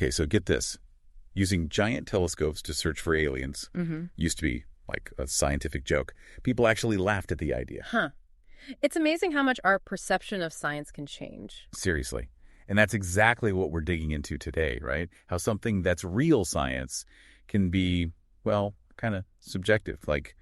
Okay, so get this. Using giant telescopes to search for aliens used to be like a scientific joke. People actually laughed at the idea. Huh. It's amazing how much our perception of science can change. Seriously. And that's exactly what we're digging into today, right? How something that's real science can be, well, kind of subjective. Like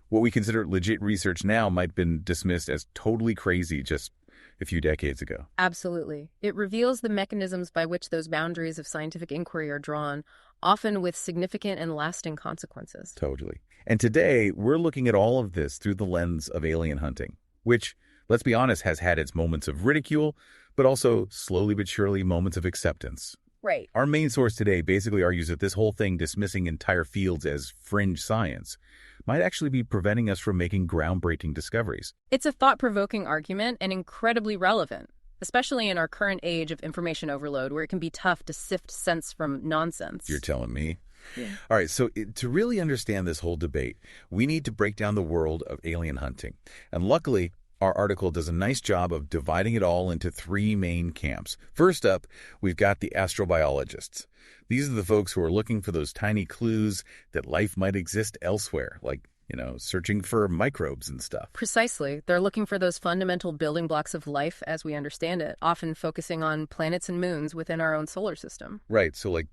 what we consider legit research now might have been dismissed as totally crazy just a few decades ago. Absolutely. It reveals the mechanisms by which those boundaries of scientific inquiry are drawn, often with significant and lasting consequences. Totally. And today, we're looking at all of this through the lens of alien hunting, which, let's be honest, has had its moments of ridicule, but also slowly but surely moments of acceptance. Right. Our main source today basically argues that this whole thing dismissing entire fields as fringe science might actually be preventing us from making groundbreaking discoveries. It's a thought-provoking argument and incredibly relevant, especially in our current age of information overload where it can be tough to sift sense from nonsense. You're telling me? Yeah. All right, so to really understand this whole debate, we need to break down the world of alien hunting. And luckily, our article does a nice job of dividing it all into three main camps. First up, we've got the astrobiologists. These are the folks who are looking for those tiny clues that life might exist elsewhere, like, searching for microbes and stuff. Precisely. They're looking for those fundamental building blocks of life as we understand it, often focusing on planets and moons within our own solar system. Right, so like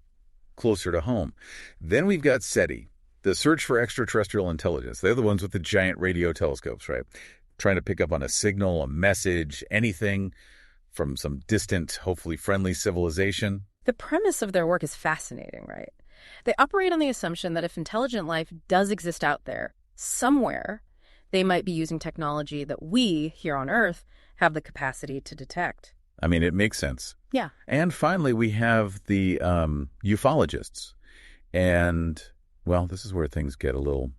closer to home. Then we've got SETI, the search for extraterrestrial intelligence. They're the ones with the giant radio telescopes, right? Trying to pick up on a signal, a message, anything from some distant, hopefully friendly civilization. The premise of their work is fascinating, right? They operate on the assumption that if intelligent life does exist out there, somewhere, they might be using technology that we, here on Earth, have the capacity to detect. I mean, it makes sense. Yeah. And finally, we have the ufologists. And, well, this is where things get a little,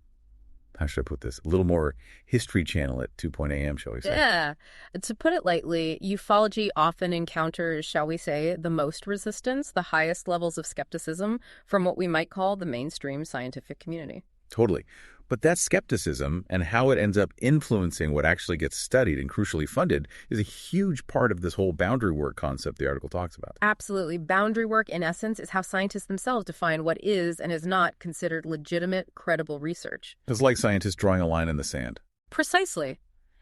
how should I put this? A little more History Channel at 2 a.m., shall we say. Yeah. To put it lightly, ufology often encounters, shall we say, the most resistance, the highest levels of skepticism from what we might call the mainstream scientific community. Totally. But that skepticism and how it ends up influencing what actually gets studied and crucially funded is a huge part of this whole boundary work concept the article talks about. Absolutely. Boundary work, in essence, is how scientists themselves define what is and is not considered legitimate, credible research. It's like scientists drawing a line in the sand. Precisely.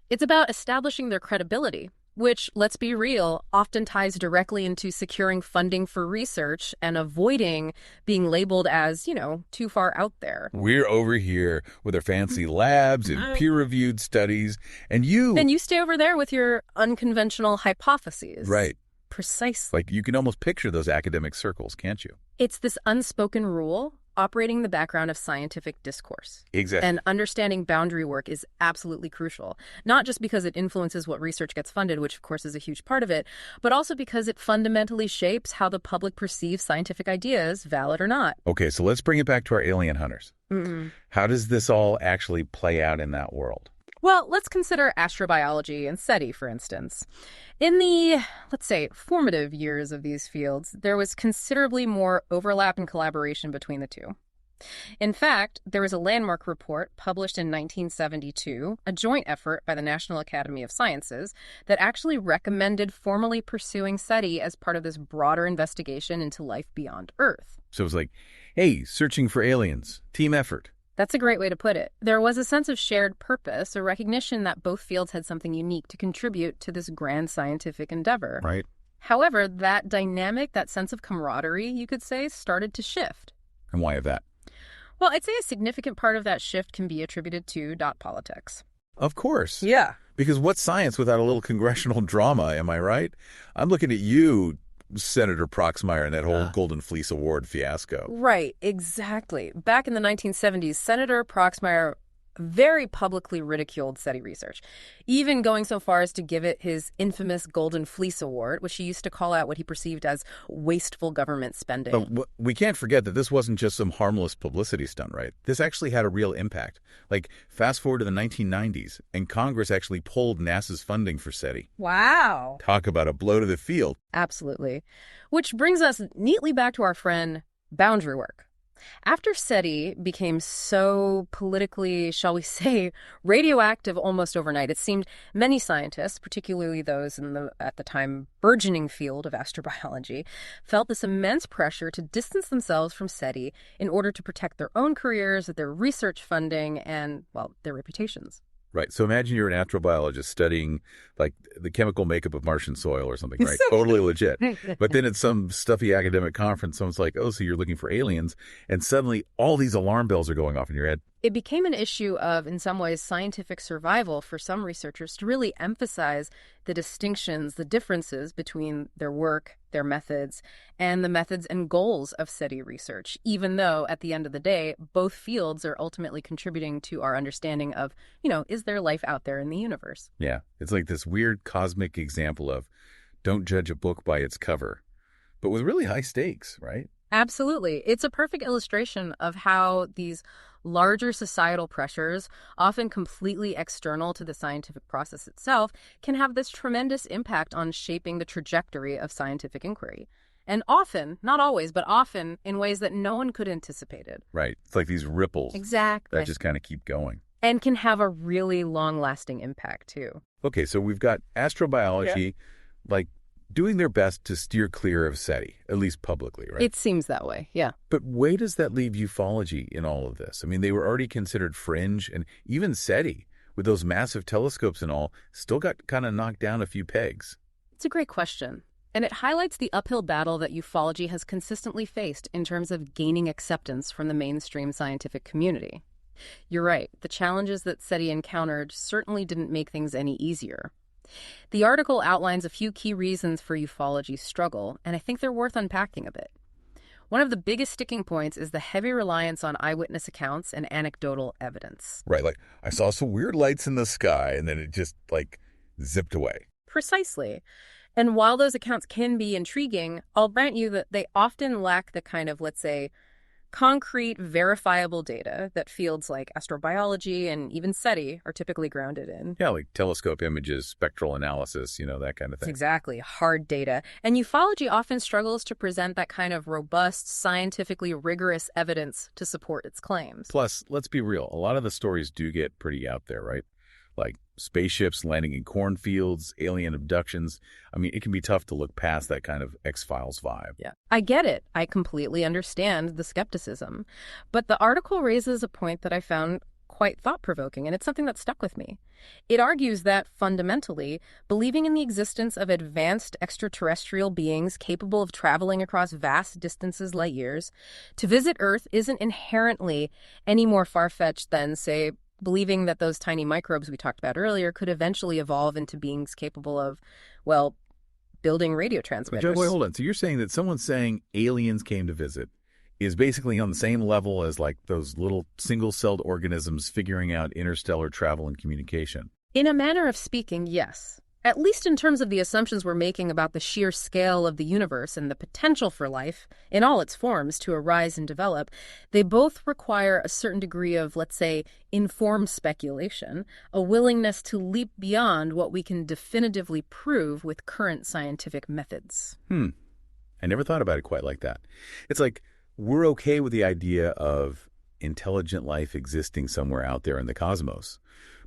It's about establishing their credibility, which, let's be real, often ties directly into securing funding for research and avoiding being labeled as, too far out there. We're over here with our fancy labs and peer-reviewed studies, and you... Then you stay over there with your unconventional hypotheses. Right. Precisely. Like, you can almost picture those academic circles, can't you? It's this unspoken rule operating in the background of scientific discourse. Exactly. And understanding boundary work is absolutely crucial, not just because it influences what research gets funded, which of course is a huge part of it, but also because it fundamentally shapes how the public perceives scientific ideas, valid or not. Okay, so let's bring it back to our alien hunters. How does this all actually play out in that world? Well, let's consider astrobiology and SETI, for instance. In the, let's say, formative years of these fields, there was considerably more overlap and collaboration between the two. In fact, there was a landmark report published in 1972, a joint effort by the National Academy of Sciences, that actually recommended formally pursuing SETI as part of this broader investigation into life beyond Earth. So it was like, hey, searching for aliens, team effort. That's a great way to put it. There was a sense of shared purpose, a recognition that both fields had something unique to contribute to this grand scientific endeavor. Right. However, that dynamic, that sense of camaraderie, you could say, started to shift. And why is that? Well, I'd say a significant part of that shift can be attributed to dot politics. Of course. Yeah. Because what's science without a little congressional drama, am I right? I'm looking at you, Senator Proxmire, and that whole Golden Fleece Award fiasco. Right, exactly. Back in the 1970s, Senator Proxmire very publicly ridiculed SETI research, even going so far as to give it his infamous Golden Fleece Award, which he used to call out what he perceived as wasteful government spending. But we can't forget that this wasn't just some harmless publicity stunt, right? This actually had a real impact. Like, fast forward to the 1990s, and Congress actually pulled NASA's funding for SETI. Wow. Talk about a blow to the field. Absolutely. Which brings us neatly back to our friend boundary work. After SETI became so politically, shall we say, radioactive almost overnight, it seemed many scientists, particularly those in the, at the time, burgeoning field of astrobiology, felt this immense pressure to distance themselves from SETI in order to protect their own careers, their research funding, and, well, their reputations. Right. So imagine you're an astrobiologist studying like the chemical makeup of Martian soil or something, right? Totally legit. But then at some stuffy academic conference, someone's like, oh, so you're looking for aliens. And suddenly all these alarm bells are going off in your head. It became an issue of, in some ways, scientific survival for some researchers to really emphasize the distinctions, the differences between their work, their methods, and the methods and goals of SETI research, even though, at the end of the day, both fields are ultimately contributing to our understanding of, is there life out there in the universe? Yeah. It's like this weird cosmic example of don't judge a book by its cover, but with really high stakes, right? Absolutely. It's a perfect illustration of how these larger societal pressures, often completely external to the scientific process itself, can have this tremendous impact on shaping the trajectory of scientific inquiry. And often, not always, but often in ways that no one could anticipate it. Right. It's like these ripples Exactly. that just kind of keep going. And can have a really long-lasting impact, too. Okay, so we've got astrobiology, like doing their best to steer clear of SETI, at least publicly, right? It seems that way, yeah. But where does that leave ufology in all of this? I mean, they were already considered fringe, and even SETI, with those massive telescopes and all, still got kind of knocked down a few pegs. It's a great question. And it highlights the uphill battle that ufology has consistently faced in terms of gaining acceptance from the mainstream scientific community. You're right, the challenges that SETI encountered certainly didn't make things any easier. The article outlines a few key reasons for ufology's struggle, and I think they're worth unpacking a bit. One of the biggest sticking points is the heavy reliance on eyewitness accounts and anecdotal evidence. Right, like, I saw some weird lights in the sky, and then it just, like, zipped away. Precisely. And while those accounts can be intriguing, I'll grant you that they often lack the kind of, let's say, concrete, verifiable data that fields like astrobiology and even SETI are typically grounded in. Yeah, like telescope images, spectral analysis, that kind of thing. Exactly, hard data. And ufology often struggles to present that kind of robust, scientifically rigorous evidence to support its claims. Plus, let's be real, a lot of the stories do get pretty out there, right? Like spaceships landing in cornfields, alien abductions. I mean, it can be tough to look past that kind of X-Files vibe. Yeah, I get it. I completely understand the skepticism. But the article raises a point that I found quite thought-provoking, and it's something that stuck with me. It argues that, fundamentally, believing in the existence of advanced extraterrestrial beings capable of traveling across vast distances, light years, to visit Earth isn't inherently any more far-fetched than, say, believing that those tiny microbes we talked about earlier could eventually evolve into beings capable of, well, building radio transmitters. Wait, hold on. So you're saying that someone saying aliens came to visit is basically on the same level as like those little single-celled organisms figuring out interstellar travel and communication? In a manner of speaking, yes. At least in terms of the assumptions we're making about the sheer scale of the universe and the potential for life, in all its forms, to arise and develop, they both require a certain degree of, let's say, informed speculation, a willingness to leap beyond what we can definitively prove with current scientific methods. I never thought about it quite like that. It's like we're okay with the idea of intelligent life existing somewhere out there in the cosmos.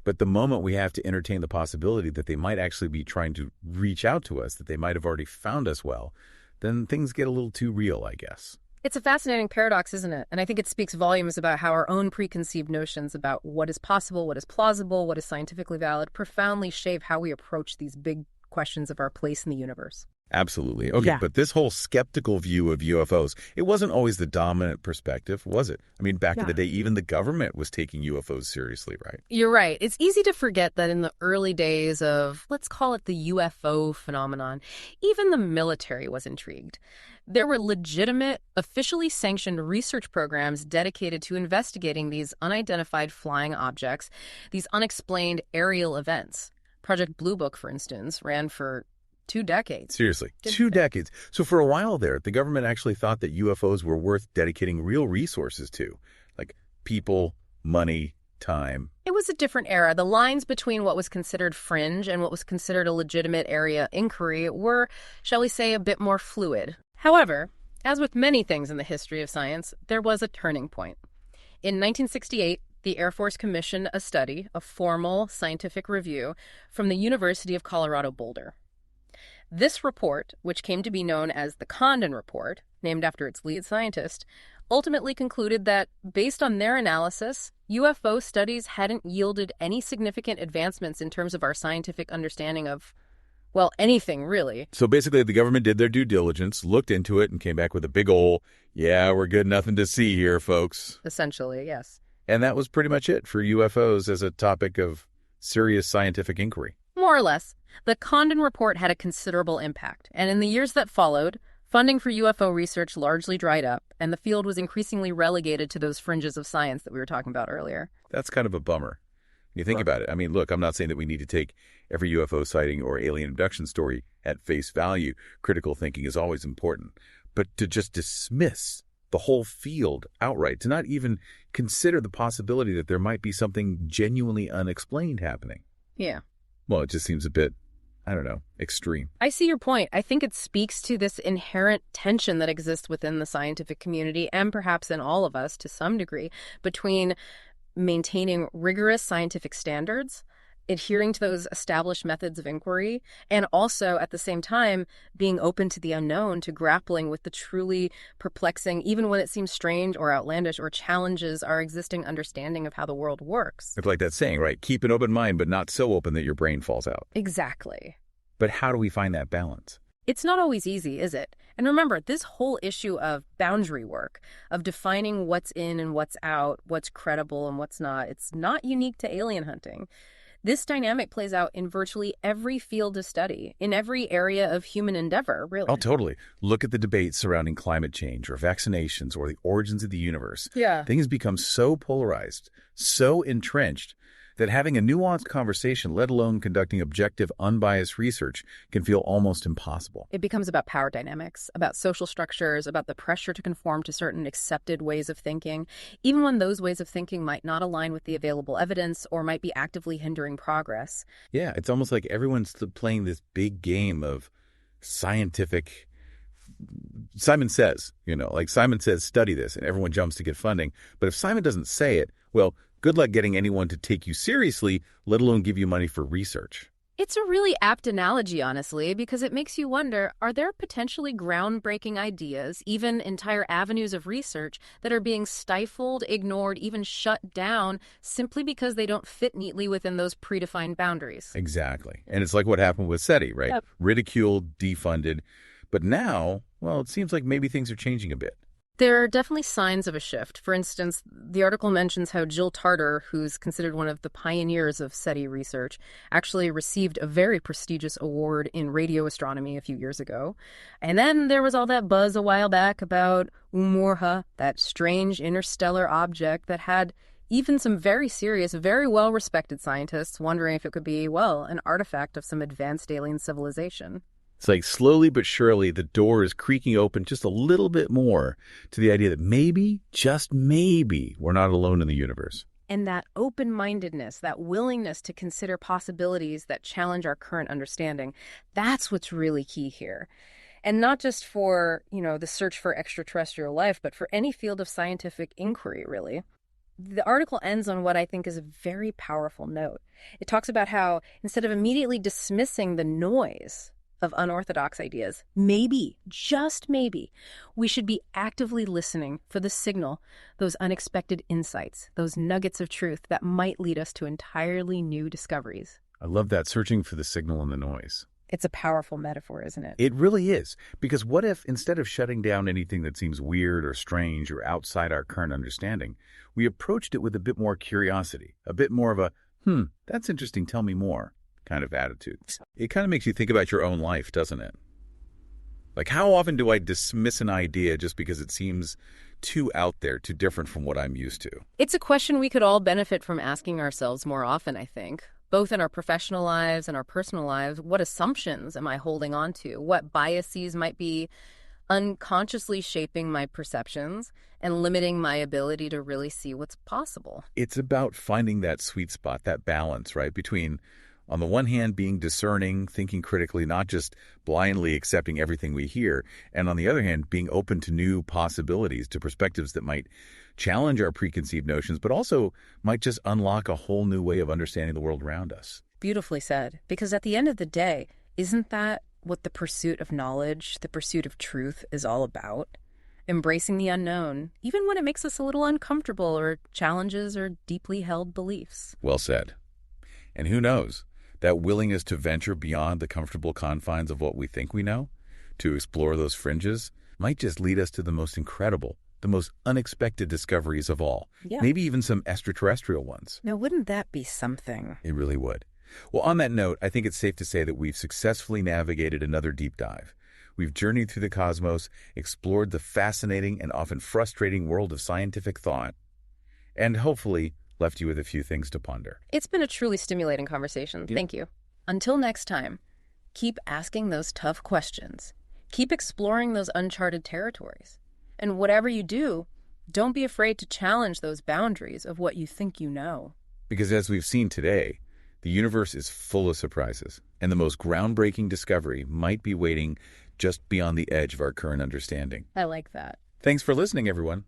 But the moment we have to entertain the possibility that they might actually be trying to reach out to us, that they might have already found us well, then things get a little too real, I guess. It's a fascinating paradox, isn't it? And I think it speaks volumes about how our own preconceived notions about what is possible, what is plausible, what is scientifically valid, profoundly shape how we approach these big questions of our place in the universe. Absolutely. Okay, Yeah. But this whole skeptical view of UFOs, it wasn't always the dominant perspective, was it? I mean, back in the day, even the government was taking UFOs seriously, right? You're right. It's easy to forget that in the early days of, let's call it the UFO phenomenon, even the military was intrigued. There were legitimate, officially sanctioned research programs dedicated to investigating these unidentified flying objects, these unexplained aerial events. Project Blue Book, for instance, ran for 2 decades. Seriously, 2 decades. So for a while there, the government actually thought that UFOs were worth dedicating real resources to, like people, money, time. It was a different era. The lines between what was considered fringe and what was considered a legitimate area inquiry were, shall we say, a bit more fluid. However, As with many things in the history of science, there was a turning point. In 1968, the Air Force commissioned a study, a formal scientific review, from the University of Colorado Boulder. This report, which came to be known as the Condon Report, named after its lead scientist, ultimately concluded that, based on their analysis, UFO studies hadn't yielded any significant advancements in terms of our scientific understanding of, well, anything, really. So basically, the government did their due diligence, looked into it, and came back with a big ol', yeah, we're good, nothing to see here, folks. Essentially, yes. And that was pretty much it for UFOs as a topic of serious scientific inquiry. More or less. The Condon Report had a considerable impact, and in the years that followed, funding for UFO research largely dried up, and the field was increasingly relegated to those fringes of science that we were talking about earlier. That's kind of a bummer. You think about it. I mean, look, I'm not saying that we need to take every UFO sighting or alien abduction story at face value. Critical thinking is always important. But to just dismiss the whole field outright, to not even consider the possibility that there might be something genuinely unexplained happening. Yeah. Well, it just seems a bit, I don't know, extreme. I see your point. I think it speaks to this inherent tension that exists within the scientific community and perhaps in all of us to some degree between maintaining rigorous scientific standards, adhering to those established methods of inquiry, and also at the same time being open to the unknown, to grappling with the truly perplexing, even when it seems strange or outlandish or challenges our existing understanding of how the world works. It's like that saying, right? Keep an open mind, but not so open that your brain falls out. Exactly. But how do we find that balance? It's not always easy, is it? And remember, this whole issue of boundary work, of defining what's in and what's out, what's credible and what's not, it's not unique to alien hunting. This dynamic plays out in virtually every field of study, in every area of human endeavor, really. Oh, totally. Look at the debates surrounding climate change or vaccinations or the origins of the universe. Yeah. Things become so polarized, so entrenched, that having a nuanced conversation, let alone conducting objective, unbiased research, can feel almost impossible. It becomes about power dynamics, about social structures, about the pressure to conform to certain accepted ways of thinking, even when those ways of thinking might not align with the available evidence or might be actively hindering progress. Yeah, it's almost like everyone's playing this big game of scientific. Simon says, like Simon says, study this, and everyone jumps to get funding. But if Simon doesn't say it, well, good luck getting anyone to take you seriously, let alone give you money for research. It's a really apt analogy, honestly, because it makes you wonder, are there potentially groundbreaking ideas, even entire avenues of research, that are being stifled, ignored, even shut down simply because they don't fit neatly within those predefined boundaries? Exactly. And it's like what happened with SETI, right? Yep. Ridiculed, defunded. But now, well, it seems like maybe things are changing a bit. There are definitely signs of a shift. For instance, the article mentions how Jill Tarter, who's considered one of the pioneers of SETI research, actually received a very prestigious award in radio astronomy a few years ago. And then there was all that buzz a while back about Oumuamua, that strange interstellar object that had even some very serious, very well-respected scientists wondering if it could be, well, an artifact of some advanced alien civilization. It's like slowly but surely the door is creaking open just a little bit more to the idea that maybe, just maybe, we're not alone in the universe. And that open-mindedness, that willingness to consider possibilities that challenge our current understanding, that's what's really key here. And not just for, the search for extraterrestrial life, but for any field of scientific inquiry, really. The article ends on what I think is a very powerful note. It talks about how instead of immediately dismissing the noise of unorthodox ideas, maybe, just maybe, we should be actively listening for the signal, those unexpected insights, those nuggets of truth that might lead us to entirely new discoveries. I love that, searching for the signal in the noise. It's a powerful metaphor, isn't it? It really is. Because what if, instead of shutting down anything that seems weird or strange or outside our current understanding, we approached it with a bit more curiosity, a bit more of a, that's interesting, tell me more kind of attitude. It kind of makes you think about your own life, doesn't it? Like, how often do I dismiss an idea just because it seems too out there, too different from what I'm used to? It's a question we could all benefit from asking ourselves more often, I think. Both in our professional lives and our personal lives, what assumptions am I holding on to? What biases might be unconsciously shaping my perceptions and limiting my ability to really see what's possible? It's about finding that sweet spot, that balance, right, between On the one hand, being discerning, thinking critically, not just blindly accepting everything we hear, and on the other hand, being open to new possibilities, to perspectives that might challenge our preconceived notions, but also might just unlock a whole new way of understanding the world around us. Beautifully said. Because at the end of the day, isn't that what the pursuit of knowledge, the pursuit of truth is all about? Embracing the unknown, even when it makes us a little uncomfortable or challenges our deeply held beliefs. Well said. And who knows? That willingness to venture beyond the comfortable confines of what we think we know, to explore those fringes, might just lead us to the most incredible, the most unexpected discoveries of all. Yeah. Maybe even some extraterrestrial ones. Now, wouldn't that be something? It really would. Well, on that note, I think it's safe to say that we've successfully navigated another deep dive. We've journeyed through the cosmos, explored the fascinating and often frustrating world of scientific thought, and hopefully left you with a few things to ponder. It's been a truly stimulating conversation. Yeah. Thank you. Until next time, keep asking those tough questions. Keep exploring those uncharted territories. And whatever you do, don't be afraid to challenge those boundaries of what you think you know. Because as we've seen today, the universe is full of surprises, and the most groundbreaking discovery might be waiting just beyond the edge of our current understanding. I like that. Thanks for listening, everyone.